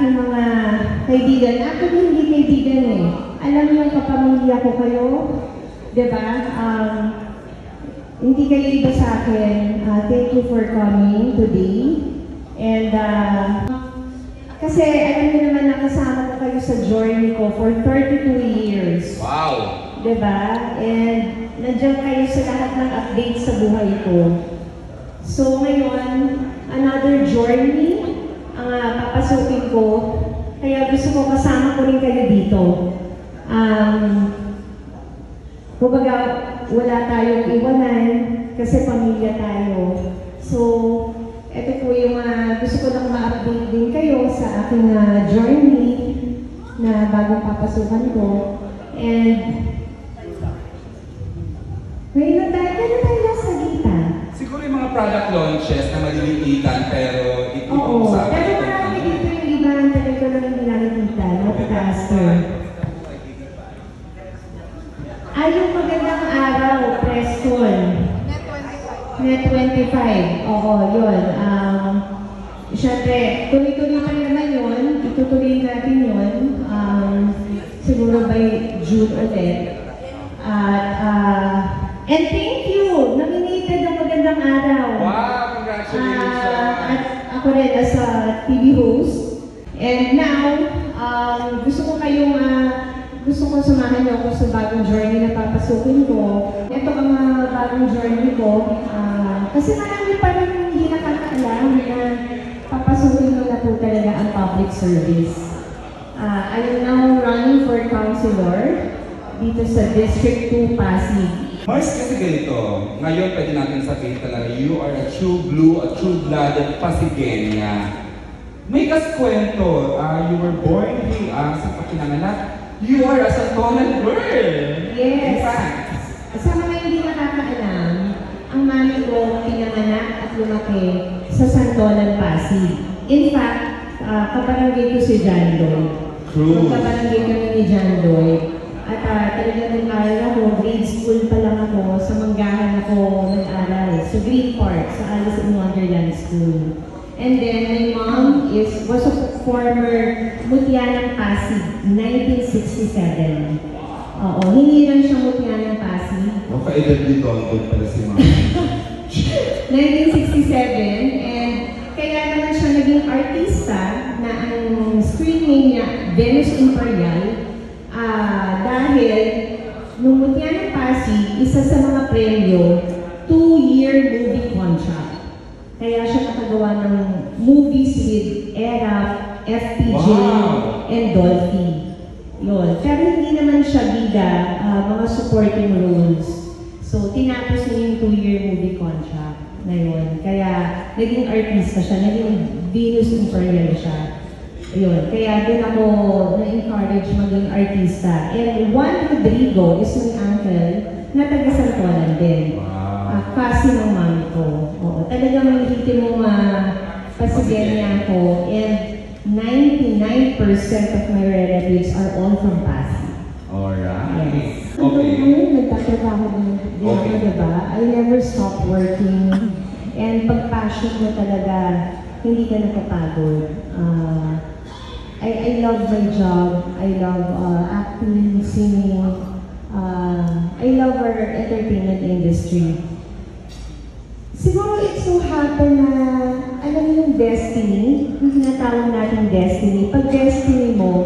aking mga kaibigan. Actually, hindi kaibigan eh. Alam niyo yung kapamilya ko kayo, di ba? Hindi kayo iba sa akin. Thank you for coming today. And kasi alam niyo naman nakasama ko kayo sa journey ko for 32 years. Wow! Diba? And nandiyan kayo sa lahat ng updates sa buhay ko. So ngayon, another journey ang papasukin ko. Kaya gusto ko kasama ko rin kayo dito. Kumbaga, wala tayong iwanan kasi pamilya tayo. So, ito po yung gusto ko lang ma-update din kayo sa aking journey na bagong papasukan ko. And ngayon na tayo sa gita. Siguro yung mga product launches na maliliitan pero Oo, pero marami dito yung iba ang talaga lang hindi nakikita, nakitaster. Yung magandang araw, Preston. Net 25. Oo, yun. Siyempre, tuloy-tuloy pa naman yun. Itutuloy natin yun. Siguro by June ulit. And thank you! Nominated ang magandang araw. Wow! Congratulations! At ako rin as a TV host. And now, gusto ko samahan niyo ako sa bagong journey na papasukin ko. Ito ang bagong journey ko. Kasi marami pa rin hindi nakakaalam na papasukin ko na po talaga ang public service. I am now running for councilor dito sa District 2 Pasig. Mars, kasi ganito, ngayon pwede natin sabihin talaga, you are a true blue, a true-blooded Pasigenya. May kaskwento, you were born here sa Pakinanganak, you are a Santolan girl! Yes! In fact, sa mga hindi nakakaalam, ang mami ko pinanganak at lumaki sa Santolan, Pasig. In fact, kabarangay ko si John Doy. True. Kabarangay kami ni John Doy. At talaga nag-aral ako, grade school pa lang ako, sa Manggahan ako nag-aral. So Green Park, sa Alice in Wonderland School. And then my mom was a former Mutya ng Pasig, 1967. Oo, hindi lang siya Mutya ng Pasig. maka-edad dito ang good pala si Mama. 1967, and kaya naman siya naging artista na ang screen name niya, Venus Imperial. Dahil nung Mutya ng Pasig, isa sa mga premyo, 2-year movie contract. Kaya siya nakagawa ng movies with ERA, FPJ, Wow. and Dolphy. Yun. Pero hindi naman siya bida, mga supporting roles. So, tinapos niya yung 2-year movie contract na yun. Kaya, naging artista siya, naging Venus Imperial siya. Ayun, kaya doon ako na-encourage maging artista. And Juan Rodrigo is my uncle na taga-Santolan din. Wow. Kasi ng mami ko. Oo, talagang mahihitin mo Pasigenya ko. And 99% of my relatives are all from Pasig. Alright. Yes. Okay. Ngayon, nagtatrabaho din ako, diba? I never stop working. And pag-passion mo talaga, hindi ka nakapagod. I love my job. I love acting, singing. I love our entertainment industry. Siguro it so happen na, alam mo yung destiny, yung tinatawag natin destiny. Pag destiny mo,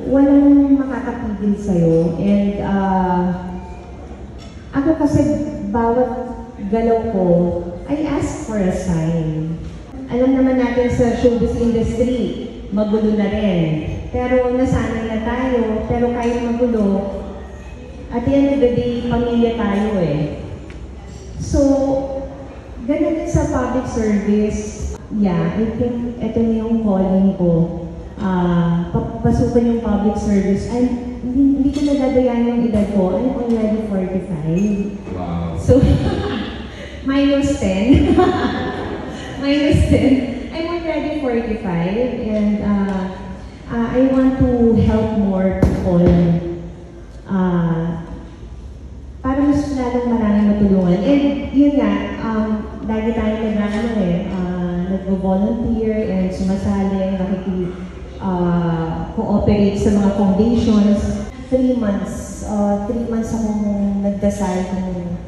walang makakapigil sa'yo. And ako kasi bawat galaw ko, I ask for a sign. Alam naman natin sa showbiz industry, magulo na rin. Pero nasanay na tayo, pero kahit magulo, at the end of the day, pamilya tayo eh. So, ganun din sa public service. Yeah, I think ito na yung calling ko. Papasukan yung public service. Hindi ko nadadayan yung edad ko. I'm already 45. Wow. So, minus 10. Minus 10. I'm already 45 and I want to help more people para mas lalong maraming matulungan. And yun nga, lagi tayo nag-volunteer and sumasali, cooperate sa mga foundations. 3 months. 3 months akong nagdasal kung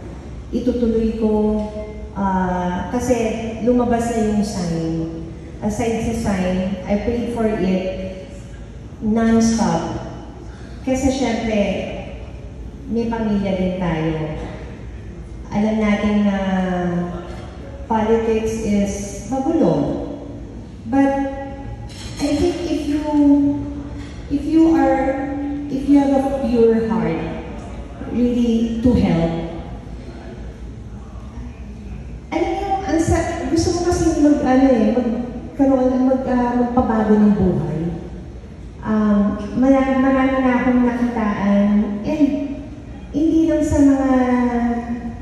itutuloy ko. Kasi lumabas na yung sign. Aside sa sign, I prayed for it non-stop. Kasi syempre, may pamilya din tayo. Alam natin na politics is magulo. But I think if you have a pure heart, really to help, alam niyo, gusto ko kasi magpabago ng buhay. Marami na akong nakitaan, and hindi lang sa mga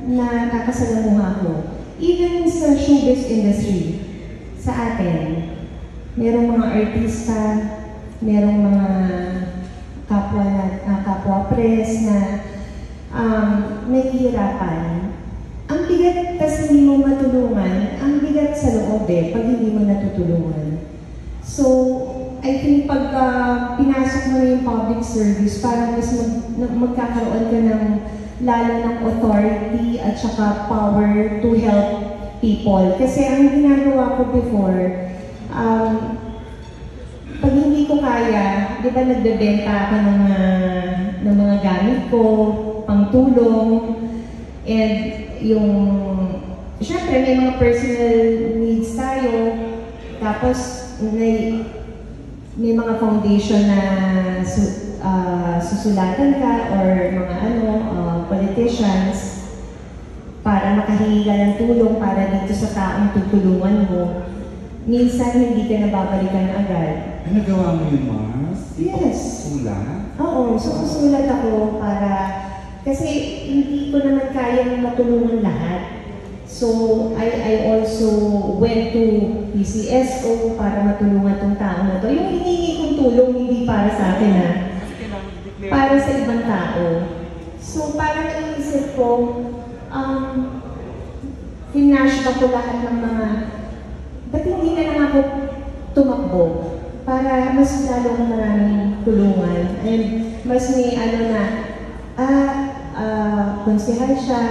nakakasalamuha ko. Even sa showbiz industry, sa atin, merong mga artista, merong mga kapwa press na nahihirapan. Ang bigat tas hindi mo matulungan, ang bigat sa loob pag hindi mo natutulungan. So, I think pag pinasok mo na yung public service, parang mas magkakaroon ka ng lalo ng authority at saka power to help people. Kasi ang ginagawa ko before, pag hindi ko kaya, di ba nagbebenta ako ng mga gamit ko, pangtulong, and yung, syempre may mga personal needs tayo, tapos may mga foundation na susulatan ka or mga politicians para makahingi ka ng tulong para dito sa taong tutulungan mo. Minsan hindi ka nababalikan agad. Ay, nagawa mo yun, Mars? Yes. Sulat? Oo, susulat ako para, kasi hindi ko naman kayang matulungan lahat. So, I also went to PCSO para matulungan tong tao na to. Yung hinihingi kong tulong, hindi para sa akin para sa ibang tao. So, parang naisip ko, finashback ko lahat ng mga, ba't hindi na lang ako tumakbo para mas lalong maraming tulungan. And mas may konsehal siya,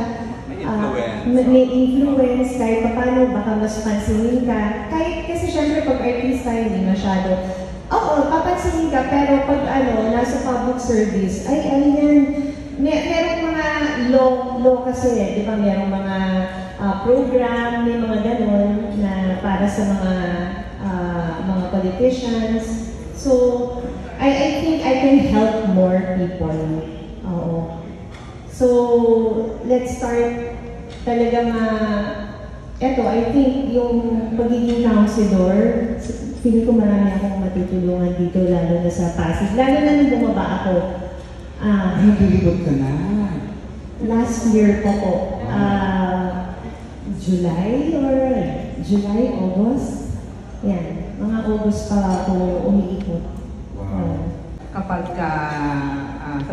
may influence, kahit paano, baka mas pansinin ka. Kahit kasi syempre pag artista, hindi masyado. Oo, papansinin ka, pero pag nasa public service, merong mga law kasi, di ba, merong mga program, may mga ganon na para sa mga politicians. So, I think I can help more people. Oo. So, let's start talagang eto, I think yung pagiging counselor, feeling ko marami akong matutulungan dito, lalo na sa Pasig. Lalo na nung bumaba ako. Nilibot ka na. Last year po. July, August. Yan, mga August pa ako umiikot. Wow. Kapag sa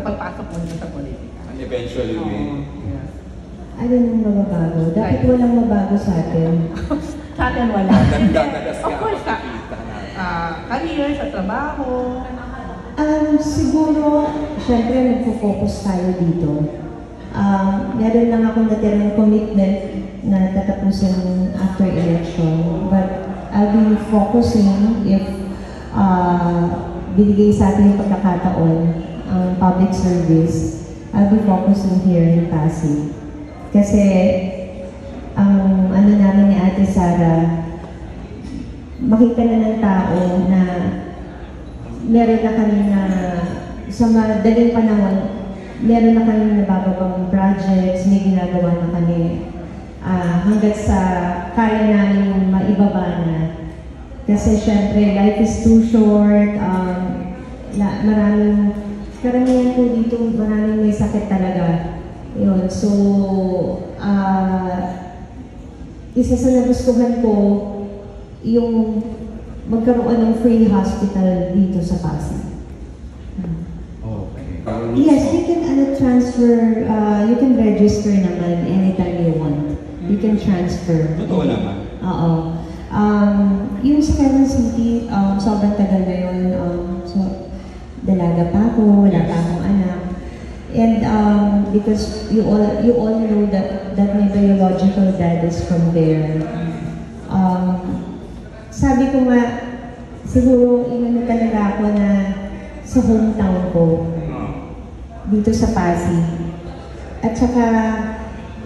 pagpasok mo sa politika. And eventually win. Yes. Ano nang mababago? Dapat walang mabago sa atin. Sa atin wala. Dadadas ka. Of course, career, sa trabaho. Siguro, syempre nagpo-focus tayo dito. Meron lang akong natirang commitment na tatapusin after election. But I'll be focusing if binigay sa atin yung pagkakataon ang public service. I'll be focusing here in Pasig. Kasi ang namin ni Ate Sara, makita na ng tao na meron na kami na sa madaling panahon, meron na kami nabababang projects, may ginagawa na kami hanggat sa kaya namin maibaba na. Kasi syempre, life is too short, karamihan po dito, maraming may sakit talaga. Yun, so, isa sa nagustuhan ko, yung magkaroon ng free hospital dito sa Pasig. Okay. Yes, you can transfer, you can register naman anytime you want. You can transfer. Totoo naman. Oo. Yung sa Quezon City, sobrang tagal na yun. So, dalaga pa ako, wala pa akong anak. And because you all know that my biological dad is from there. Sabi ko nga, siguro inano talaga ako na sa hometown ko, dito sa Pasig. At saka,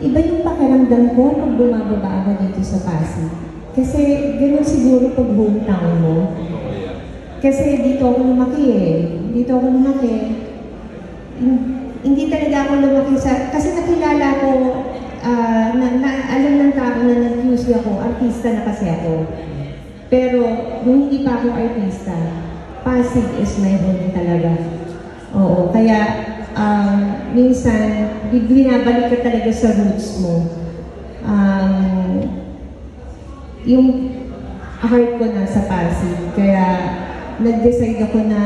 iba yung pakiramdam ko pag bumababa ako dito sa Pasig. Kasi gano'n siguro pag hometown mo. Kasi dito ako lumaki eh. Dito ako lumaki. Hindi talaga ako lumaki sa... Kasi nakilala ko, alam ng tao na nag-use ako, artista na kasi ako. Pero nung hindi pa ako artista, Pasig is my home talaga. Oo, kaya minsan, binabalik ka talaga sa roots mo. Yung heart ko nasa Pasig, kaya nag-decide ako na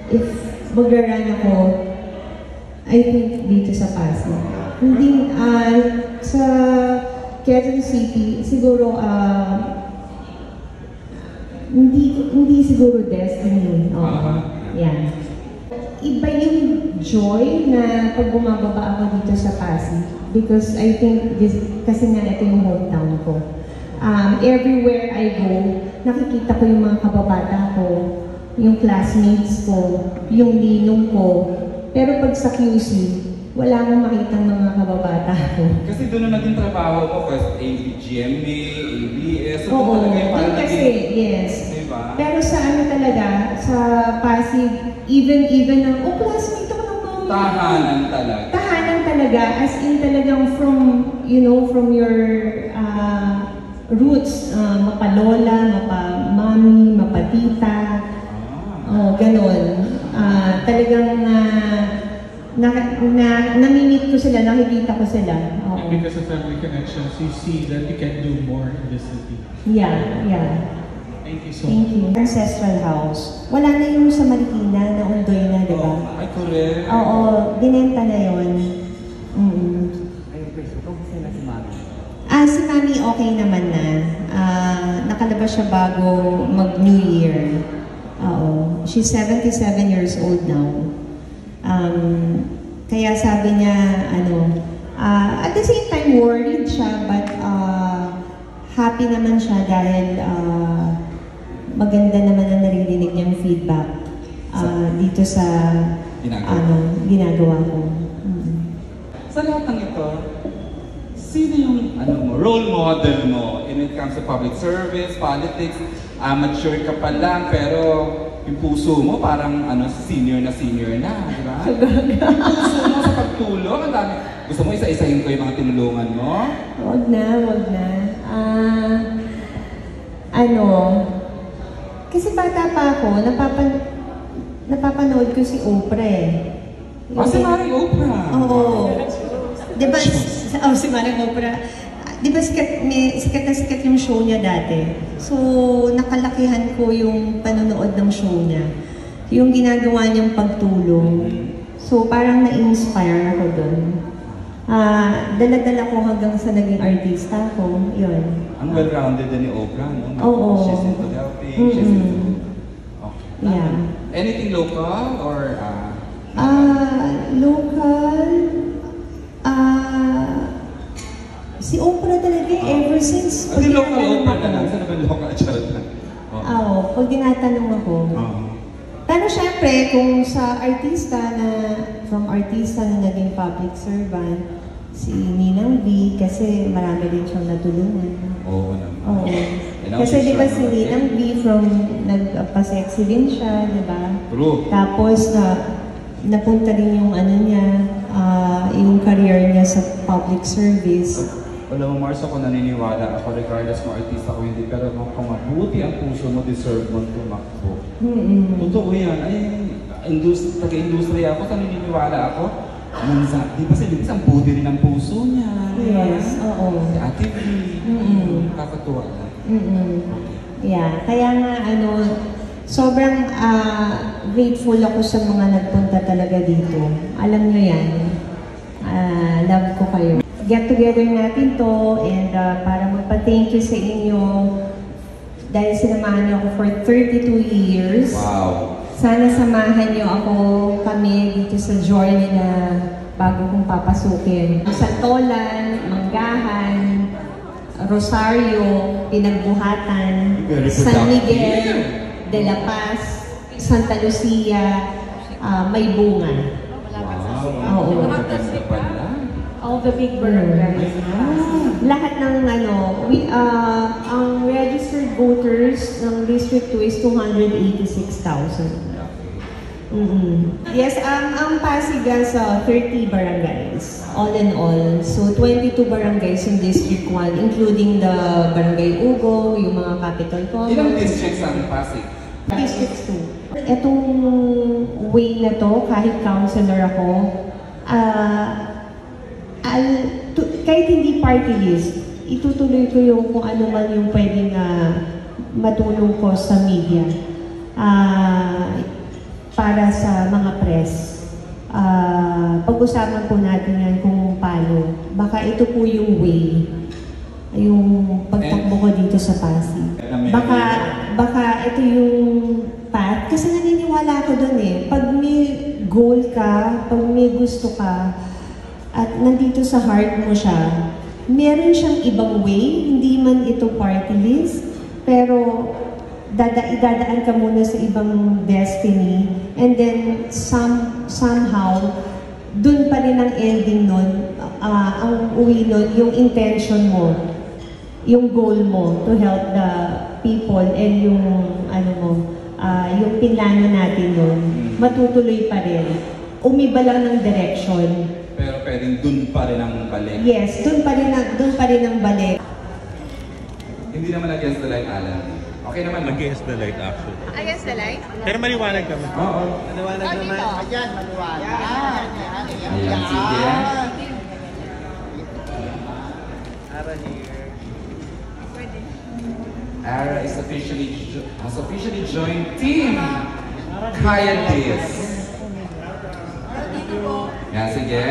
if mag-run ako, I think dito sa Pasig. Hindi, sa Quezon City, siguro, hindi siguro destiny. Yan. Iba yung joy na pag bumababa ako dito sa Pasig because I think kasi nga ito yung hometown ko. Everywhere I go, nakikita ko yung mga kababata ko, yung classmates ko, yung ninong ko. Pero pag sa QC, wala akong makitang mga kababata ko. Kasi doon na naging trabaho ko, first ABGMA, ABS, so Oo, talaga yung parang kasi, yes. Diba? Pero sa ano talaga, sa Pasig, even ng, classmate ako ng mga... Tahanan talaga. Tahanan talaga, as in talagang from, from your roots, mapalola, mapamami, mapatita, ganon. Talagang namimit ko sila, nakikita ko sila. And because of family connections, you see that you can do more in this city. Yeah. Thank you so Thank much. you. Ancestral house. Wala na yung sa Marikina, na Undoy na, di ba? Ay, correct. Oo, binenta na yun. Ayun, please, kamusta na si Mami? Si Mami okay naman na. Nakalabas siya bago mag-New Year. Oo. She's 77 years old now. Kaya sabi niya, at the same time worried siya, but happy naman siya dahil maganda naman ang naririnig niyang feedback dito sa ginagawa ko. Sa lahat ng ito, sino yung role model mo when it comes to public service, politics? Amateur ka pa lang, pero yung puso mo parang senior na, di ba? Yung puso mo sa pagtulong, ang dami. Gusto mo isa-isahin ko yung mga tinulungan mo? Wag na. Kasi bata pa ako, napapanood ko si Oprah eh. Si Maring Oprah! Oo. Diba, si Maring Oprah. Diba sikat na sikat yung show niya dati. So, nakalakihan ko yung panonood ng show niya. Yung ginagawa niyang pagtulong. So, parang na-inspire ako doon. Dala-dala ko hanggang sa naging artista ko. Yun. Ang well-rounded din ni Oprah, no? Oo. She's into helping, she's into... Okay. Yeah. Anything local or... Local... si Oprah talaga ever since... Hindi local Oprah na lang. Saan naman local? Charot na. Pag tinatanong ako. Pero syempre, kung sa artista from artista na naging public servant, si Ninang V, kasi marami din siyang natulungan. Oo naman. Oo. Kasi di ba si Ninang V nagpa-sexy din siya, di ba? True. Tapos napunta din yung yung career niya sa public service. Alam mo, Mars, ako naniniwala ako, regardless mo artista o hindi, pero kung mabuti ang puso mo, deserve mo tumakbo. Totoo yan. Ay, taga-industriya ako, naniniwala ako. Di ba si Liz, ang buti rin ang puso niya. Yes, oo. Si Ate V. Kakatuwa lang. Yeah, kaya nga sobrang grateful ako sa mga nagpunta talaga dito. Alam nyo yan. Love ko kayo. Get together natin to and para magpa-thank you sa inyo dahil sinamahan niyo ako for 32 years. Wow. Sana samahan niyo kami dito sa journey na bago kong papasukin. Santolan, Manggahan, Rosario, Pinagbuhatan, Very San Miguel, productive. De La Paz, Santa Lucia, May Bunga. Wow. Oo. Maganda pala. All the big barangays. Lahat ng ang registered voters ng District 2 is 286,000. Yes, ang Pasig has 30 barangays, all in all. So, 22 barangays in District 1, including the Barangay Ugo, yung mga capital commons. Ilang districts ang Pasig? District 2. Etong way na to, kahit councilor ako, kahit hindi party list, itutuloy ko yung kung ano man yung pwedeng matulong ko sa media para sa mga press. Pag-usapan po natin yan kung paano. Baka ito po yung way, yung pagtakbo ko dito sa Pasig. Baka ito yung path. Kasi naniniwala ako dun eh. Pag may goal ka, pag may gusto ka, at nandito sa heart mo siya, meron siyang ibang way, hindi man ito party list, pero idadaan ka muna sa ibang destiny, and then somehow, dun pa rin ang ending nun, ang uwi nun, yung intention mo, yung goal mo to help the people, and yung yung pinlano natin nun, matutuloy pa rin. Umiba lang ng direction. Pero pwedeng dun pa rin ang balik. Yes, dun pa rin ang balik. Hindi naman against the light, Alan. Okay naman. Against the light, actually. Against the light? Pero maliwanag kami. Oo. Maliwanag naman. Ayan, maliwanag. Ayan, sige. Ara here. Ara has officially joined Team Kaya This. Yan, sige.